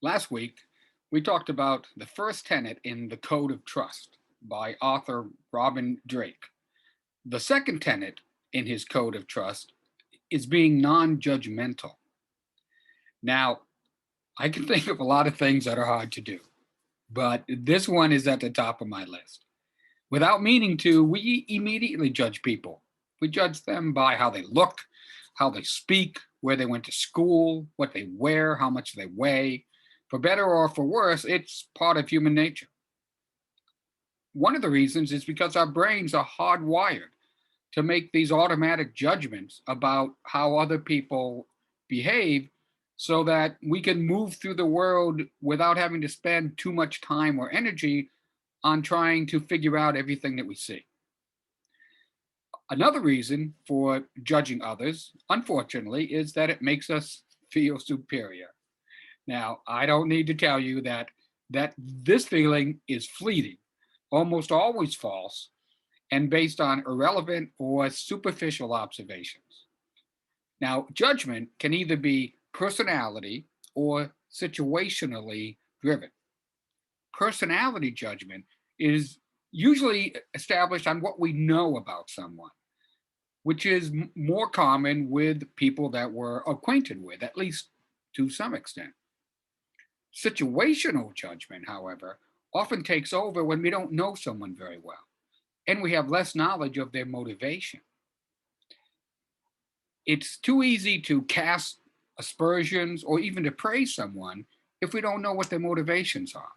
Last week, we talked about the first tenet in the Code of Trust by author Robin Dreeke. The second tenet in his Code of Trust is being non judgmental. Now, I can think of a lot of things that are hard to do, but this one is at the top of my list. Without meaning to, we immediately judge people. We judge them by how they look, how they speak, where they went to school, what they wear, how much they weigh. For better or for worse, it's part of human nature. One of the reasons is because our brains are hardwired to make these automatic judgments about how other people behave so that we can move through the world without having to spend too much time or energy on trying to figure out everything that we see. Another reason for judging others, unfortunately, is that it makes us feel superior. Now, I don't need to tell you that this feeling is fleeting, almost always false, and based on irrelevant or superficial observations. Now, judgment can either be personality or situationally driven. Personality judgment is usually established on what we know about someone, which is more common with people that we're acquainted with, at least to some extent. Situational judgment, however, often takes over when we don't know someone very well and we have less knowledge of their motivation. It's too easy to cast aspersions or even to praise someone if we don't know what their motivations are.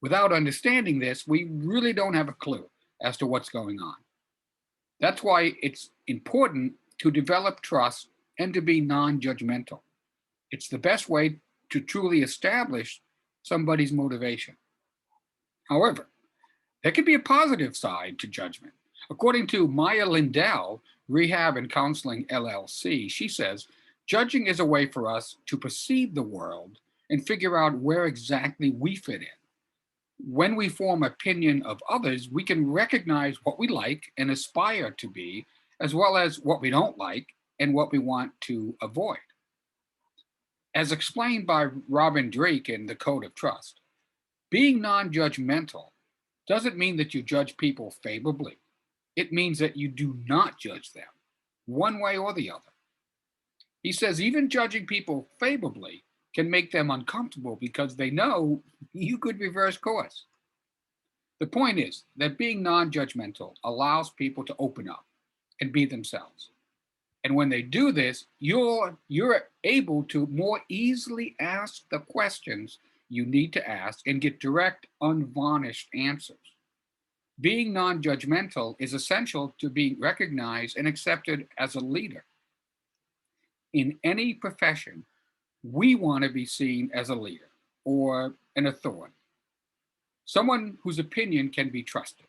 Without understanding this, we really don't have a clue as to what's going on. That's why it's important to develop trust and to be non judgmental. It's the best way to truly establish somebody's motivation. However, there can be a positive side to judgment. According to Maya Lindell, Rehab and Counseling LLC, she says, judging is a way for us to perceive the world and figure out where exactly we fit in. When we form opinion of others, we can recognize what we like and aspire to be, as well as what we don't like and what we want to avoid. As explained by Robin Dreeke in The Code of Trust, being non judgmental doesn't mean that you judge people favorably. It means that you do not judge them, one way or the other. He says even judging people favorably can make them uncomfortable because they know you could reverse course. The point is that being non judgmental allows people to open up and be themselves. And when they do this, you're able to more easily ask the questions you need to ask and get direct, unvarnished answers. Being non judgmental is essential to being recognized and accepted as a leader. In any profession, we want to be seen as a leader or an authority, someone whose opinion can be trusted.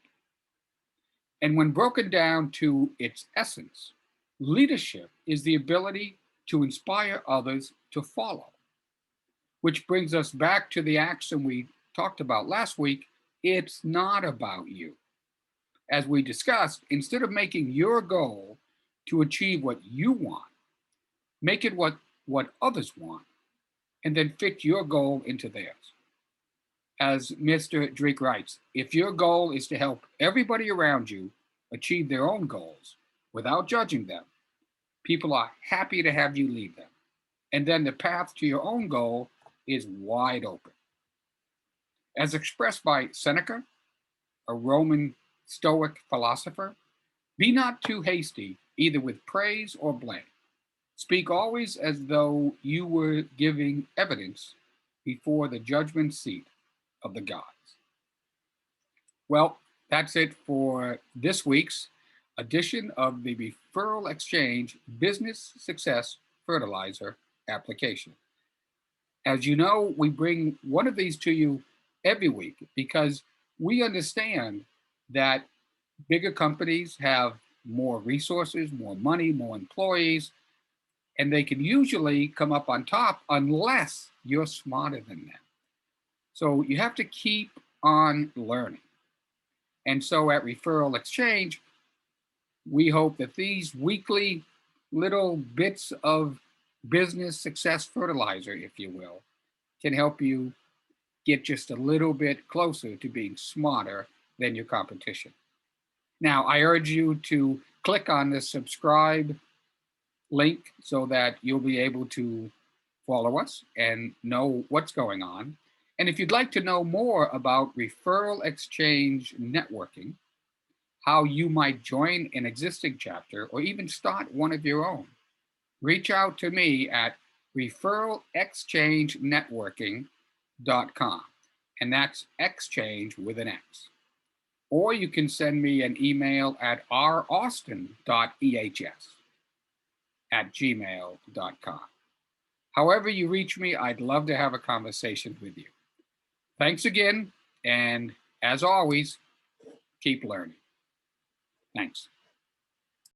And when broken down to its essence, leadership is the ability to inspire others to follow, which brings us back to the axiom we talked about last week. It's not about you. As we discussed, instead of making your goal to achieve what you want, make it what others want, and then fit your goal into theirs. As Mr. Drake writes, if your goal is to help everybody around you achieve their own goals without judging them, people are happy to have you lead them. And then the path to your own goal is wide open. As expressed by Seneca, a Roman Stoic philosopher, be not too hasty, either with praise or blame. Speak always as though you were giving evidence before the judgment seat of the gods. Well, that's it for this week's edition of the Referral Exchange Business Success Fertilizer Application. As you know, we bring one of these to you every week because we understand that bigger companies have more resources, more money, more employees, and they can usually come up on top unless you're smarter than them. So you have to keep on learning. And so at Referral Exchange, we hope that these weekly little bits of business success fertilizer, if you will, can help you get just a little bit closer to being smarter than your competition. Now, I urge you to click on the subscribe link so that you'll be able to follow us and know what's going on. And if you'd like to know more about referral exchange networking, how you might join an existing chapter or even start one of your own, reach out to me at referralexchangenetworking.com. And that's exchange with an X. Or you can send me an email at raustin.ehs@gmail.com. However you reach me, I'd love to have a conversation with you. Thanks again, and as always, keep learning. Thanks.